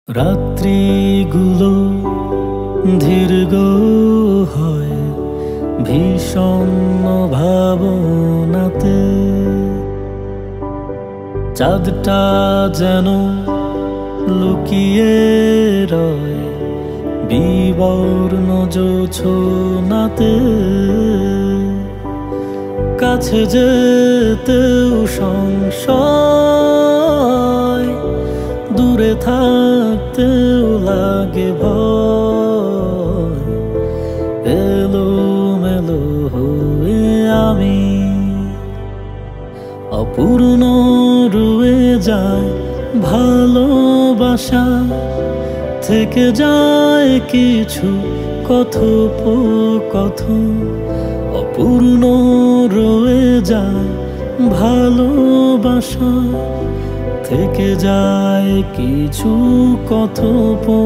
রাত্রিগুলো দীর্ঘ হয় ভীষণ ভাবনাতে, চাঁদটা যেন লুকিয়ে রয় বিবর্ণ জোছনাতে। কাছে যেতেও সংশয়, দূরে থাকতেও লাগে ভয়। এলোমেলো হয়ে আমি অপূর্ণ রয়ে যায় ভালোবাসা, থেকে যায় কিছু কথোপকথন। অপূর্ণ রয়ে যায় ভালোবাসা, থেকে যায় কিছু কথোপকথন।